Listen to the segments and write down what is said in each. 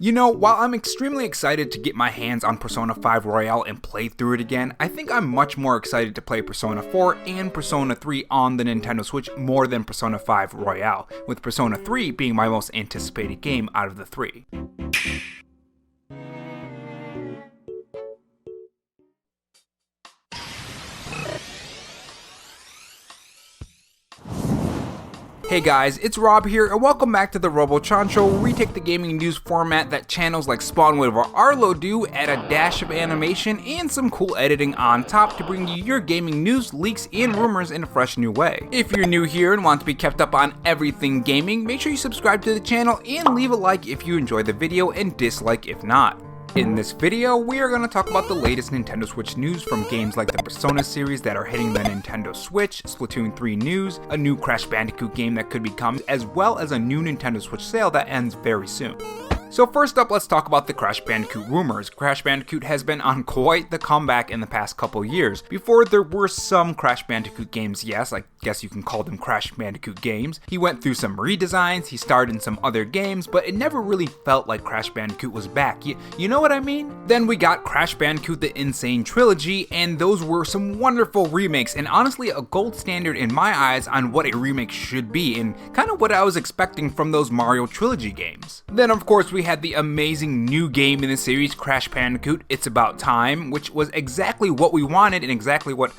You know, while I'm extremely excited to get my hands on Persona 5 Royale and play through it again, I think I'm much more excited to play Persona 4 and Persona 3 on the Nintendo Switch more than Persona 5 Royale, with Persona 3 being my most anticipated game out of the three. Hey guys, it's Rob here, and welcome back to the Robo Show, where we take the gaming news format that channels like Spawnwood or Arlo do, add a dash of animation and some cool editing on top to bring you your gaming news, leaks, and rumors in a fresh new way. If you're new here and want to be kept up on everything gaming, make sure you subscribe to the channel and leave a like if you enjoy the video and dislike if not. In this video, we are going to talk about the latest Nintendo Switch news from games like the Persona series that are hitting the Nintendo Switch, Splatoon 3 news, a new Crash Bandicoot game that could be coming, as well as a new Nintendo Switch sale that ends very soon. So first up, let's talk about the Crash Bandicoot rumors. Crash Bandicoot has been on quite the comeback in the past couple years. Before, there were some Crash Bandicoot games, yes, I guess you can call them Crash Bandicoot games. He went through some redesigns, he starred in some other games, but it never really felt like Crash Bandicoot was back. You know what I mean? Then we got Crash Bandicoot The Insane Trilogy, and those were some wonderful remakes, and honestly a gold standard in my eyes on what a remake should be, and kind of what I was expecting from those Mario Trilogy games. Then of course we had the amazing new game in the series, Crash Bandicoot It's About Time, which was exactly what we wanted and exactly what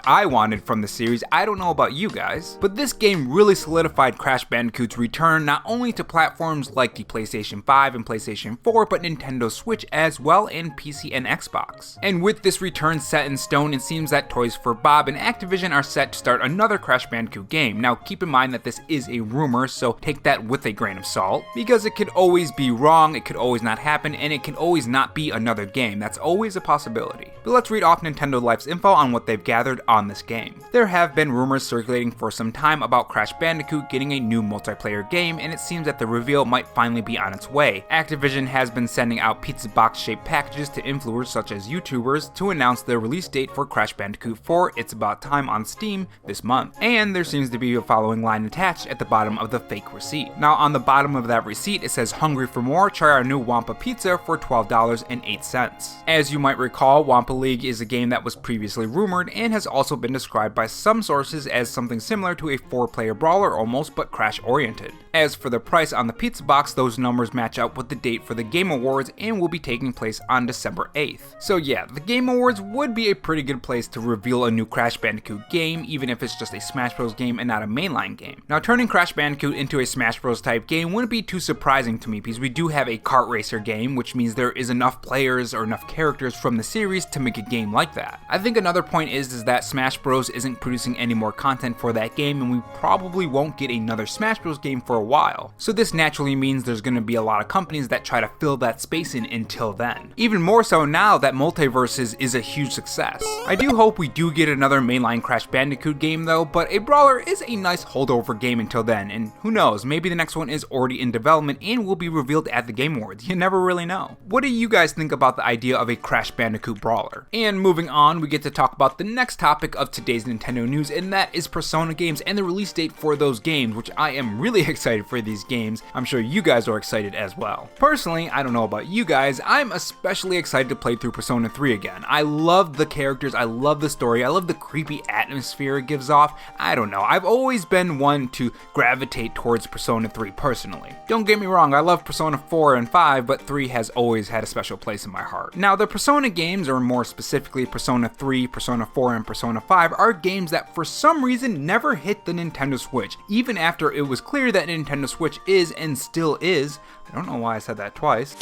I wanted from the series. I don't know about you guys, but this game really solidified Crash Bandicoot's return not only to platforms like the PlayStation 5 and PlayStation 4, but Nintendo Switch as well, and PC and Xbox. And with this return set in stone, it seems that Toys for Bob and Activision are set to start another Crash Bandicoot game. Now keep in mind that this is a rumor, so take that with a grain of salt, because it could always be wrong, it could always not happen, and it can always not be another game. That's always a possibility. But let's read off Nintendo Life's info on what they've gathered on this game. There have been rumors circulating for some time about Crash Bandicoot getting a new multiplayer game, and it seems that the reveal might finally be on its way. Activision has been sending out pizza box shaped packages to influencers such as YouTubers to announce the release date for Crash Bandicoot 4 It's About Time on Steam this month. And there seems to be a following line attached at the bottom of the fake receipt. Now on the bottom of that receipt it says, "Hungry for more? Try our new Wampa Pizza for $12.08. As you might recall, Wampa League is a game that was previously rumored and has also been described by some sources as something similar to a 4-player brawler almost, but Crash oriented. As for the price on the pizza box, those numbers match up with the date for the Game Awards and will be taking place on December 8th. So yeah, the Game Awards would be a pretty good place to reveal a new Crash Bandicoot game, even if it's just a Smash Bros game and not a mainline game. Now turning Crash Bandicoot into a Smash Bros type game wouldn't be too surprising to me, because we do have a kart racer game, which means there is enough players or enough characters from the series to make a game like that. I think another point is that Smash Bros isn't producing any more content for that game, and we probably won't get another Smash Bros game for a while. So this naturally means there's going to be a lot of companies that try to fill that space in until then. Even more so now that Multiverses is a huge success. I do hope we do get another mainline Crash Bandicoot game though, but a brawler is a nice holdover game until then, and who knows, maybe the next one is already in development and will be revealed at the Game Awards. You never really know. What do you guys think about the idea of a Crash Bandicoot brawler? And moving on, we get to talk about the next topic of today's Nintendo news, and that is Persona games and the release date for those games, which I am really excited for these games. I'm sure you guys are excited as well. Personally, I don't know about you guys, I'm especially excited to play through Persona 3 again. I love the characters, I love the story, I love the creepy atmosphere it gives off. I don't know, I've always been one to gravitate towards Persona 3 personally. Don't get me wrong, I love Persona 4 and 5, but 3 has always had a special place in my heart. Now the Persona games, or more specifically Persona 3, Persona 4, and Persona 5, are games that for some reason never hit the Nintendo Switch, even after it was clear that Nintendo Switch is and still is. I don't know why I said that twice.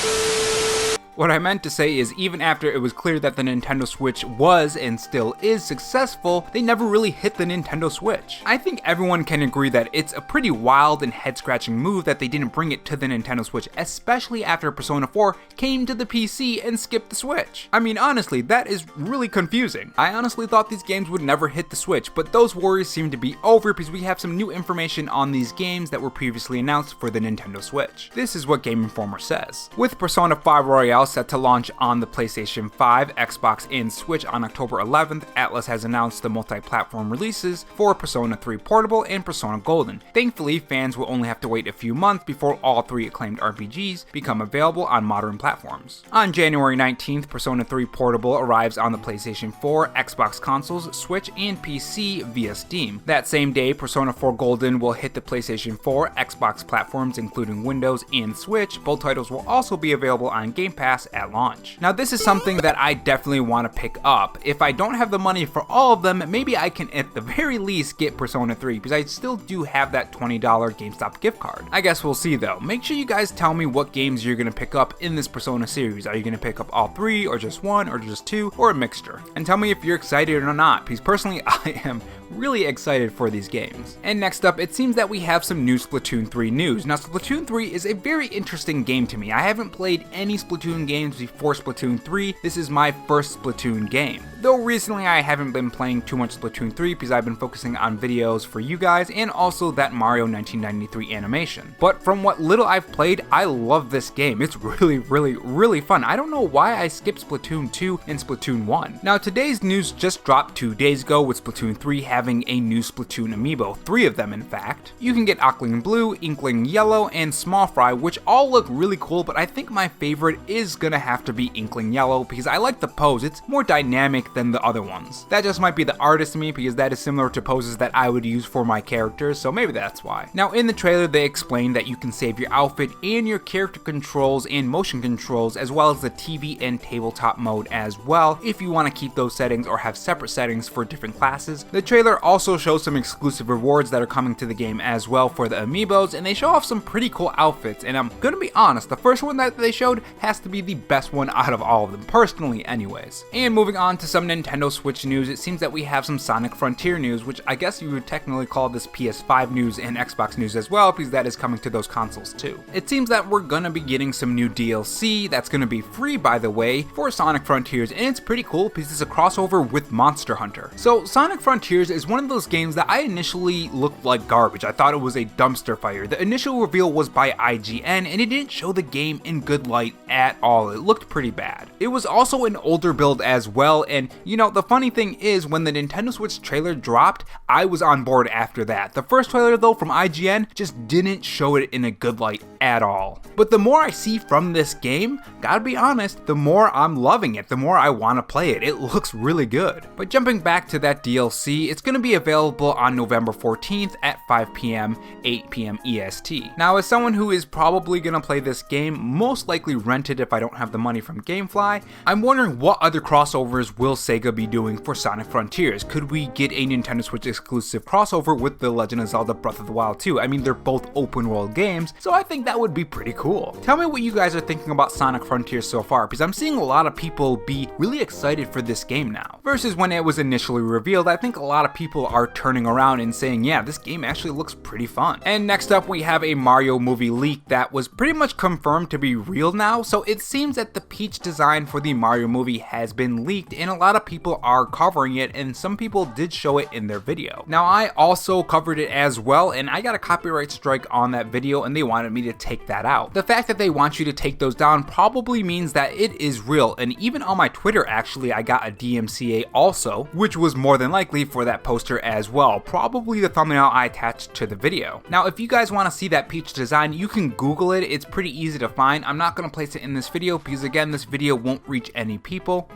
What I meant to say is, even after it was clear that the Nintendo Switch was and still is successful, they never really hit the Nintendo Switch. I think everyone can agree that it's a pretty wild and head-scratching move that they didn't bring it to the Nintendo Switch, especially after Persona 4 came to the PC and skipped the Switch. I mean, honestly, that is really confusing. I honestly thought these games would never hit the Switch, but those worries seem to be over because we have some new information on these games that were previously announced for the Nintendo Switch. This is what Game Informer says. With Persona 5 Royale set to launch on the PlayStation 5, Xbox, and Switch on October 11th, Atlus has announced the multi-platform releases for Persona 3 Portable and Persona Golden. Thankfully, fans will only have to wait a few months before all three acclaimed RPGs become available on modern platforms. On January 19th, Persona 3 Portable arrives on the PlayStation 4, Xbox consoles, Switch, and PC via Steam. That same day, Persona 4 Golden will hit the PlayStation 4, Xbox platforms including Windows and Switch. Both titles will also be available on Game Pass at launch. Now this is something that I definitely want to pick up. If I don't have the money for all of them, maybe I can at the very least get Persona 3 because I still do have that $20 GameStop gift card. I guess we'll see though. Make sure you guys tell me what games you're going to pick up in this Persona series. Are you going to pick up all three, or just one, or just two, or a mixture? And tell me if you're excited or not, because personally I am really excited for these games. And next up, it seems that we have some new Splatoon 3 news. Now Splatoon 3 is a very interesting game to me. I haven't played any Splatoon games before Splatoon 3. This is my first Splatoon game. Though recently I haven't been playing too much Splatoon 3 because I've been focusing on videos for you guys and also that Mario 1993 animation. But from what little I've played, I love this game. It's really fun. I don't know why I skipped Splatoon 2 and Splatoon 1. Now today's news just dropped 2 days ago with Splatoon 3 having a new Splatoon amiibo, 3 of them in fact. You can get Inkling Blue, Inkling Yellow, and Small Fry, which all look really cool, but I think my favorite is gonna have to be Inkling Yellow because I like the pose. It's more dynamic than the other ones. That just might be the artist in me because that is similar to poses that I would use for my characters, so maybe that's why. Now in the trailer they explained that you can save your outfit and your character controls and motion controls as well as the TV and tabletop mode as well if you want to keep those settings or have separate settings for different classes. The trailer also shows some exclusive rewards that are coming to the game as well for the amiibos, and they show off some pretty cool outfits, and I'm gonna be honest, the first one that they showed has to be the best one out of all of them, personally anyways. And moving on to some Nintendo Switch news, it seems that we have some Sonic Frontier news, which I guess you would technically call this PS5 news and Xbox news as well because that is coming to those consoles too. It seems that we're gonna be getting some new DLC that's gonna be free, by the way, for Sonic Frontiers, and it's pretty cool because it's a crossover with Monster Hunter. So Sonic Frontiers is one of those games that I initially looked like garbage. I thought it was a dumpster fire. The initial reveal was by IGN and it didn't show the game in good light at all. It looked pretty bad. It was also an older build as well, and you know, the funny thing is when the Nintendo Switch trailer dropped, I was on board after that. The first trailer though from IGN just didn't show it in a good light at all. But the more I see from this game, gotta be honest, the more I'm loving it, the more I want to play it. It looks really good. But jumping back to that DLC, it's gonna be available on November 14th at 5 p.m., 8 p.m. EST. Now as someone who is probably gonna play this game, most likely rent it if I don't have the money from GameFly, I'm wondering what other crossovers will Sega be doing for Sonic Frontiers. Could we get a Nintendo Switch exclusive crossover with The Legend of Zelda Breath of the Wild 2? I mean, they're both open world games, so I think that would be pretty cool. Tell me what you guys are thinking about Sonic Frontiers so far, because I'm seeing a lot of people be really excited for this game now. Versus when it was initially revealed, I think a lot of people are turning around and saying, yeah, this game actually looks pretty fun. And next up, we have a Mario movie leak that was pretty much confirmed to be real now, so it seems that the Peach design for the Mario movie has been leaked, and a lot of people are covering it, and some people did show it in their video. Now, I also covered it as well, and I got a copyright strike on that video, and they wanted me to take that out. The fact that they want you to take those down probably means that it is real, and even on my Twitter, actually, I got a DMCA also, which was more than likely for that poster as well, probably the thumbnail I attached to the video. Now, if you guys want to see that Peach design, you can Google it. It's pretty easy to find. I'm not going to place it in this video because, again, this video won't reach any people.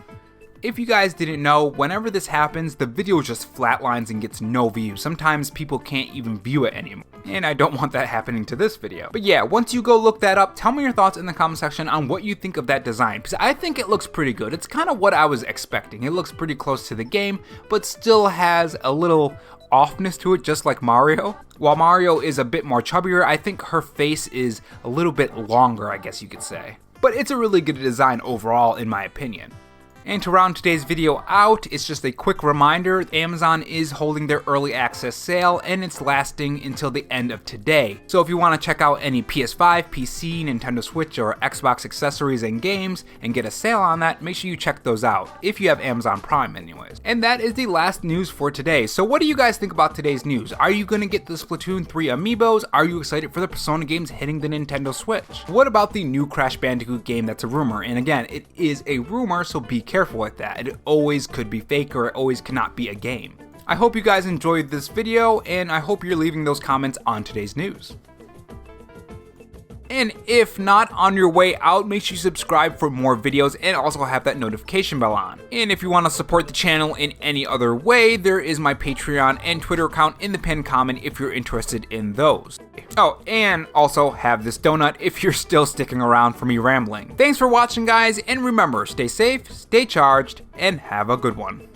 If you guys didn't know, whenever this happens, the video just flatlines and gets no views. Sometimes people can't even view it anymore, and I don't want that happening to this video. But yeah, once you go look that up, tell me your thoughts in the comment section on what you think of that design, because I think it looks pretty good. It's kind of what I was expecting. It looks pretty close to the game, but still has a little offness to it, just like Mario. While Mario is a bit more chubbier, I think her face is a little bit longer, I guess you could say. But it's a really good design overall, in my opinion. And to round today's video out, it's just a quick reminder, Amazon is holding their early access sale and it's lasting until the end of today. So if you want to check out any PS5, PC, Nintendo Switch, or Xbox accessories and games and get a sale on that, make sure you check those out, if you have Amazon Prime anyways. And that is the last news for today. So what do you guys think about today's news? Are you going to get the Splatoon 3 amiibos? Are you excited for the Persona games hitting the Nintendo Switch? What about the new Crash Bandicoot game that's a rumor? And again, it is a rumor, so be careful with that. It always could be fake or it always cannot be a game. I hope you guys enjoyed this video and I hope you're leaving those comments on today's news. And if not, on your way out, make sure you subscribe for more videos and also have that notification bell on. And if you want to support the channel in any other way, there is my Patreon and Twitter account in the pinned comment if you're interested in those. Oh, and also have this donut if you're still sticking around for me rambling. Thanks for watching, guys, and remember, stay safe, stay charged, and have a good one.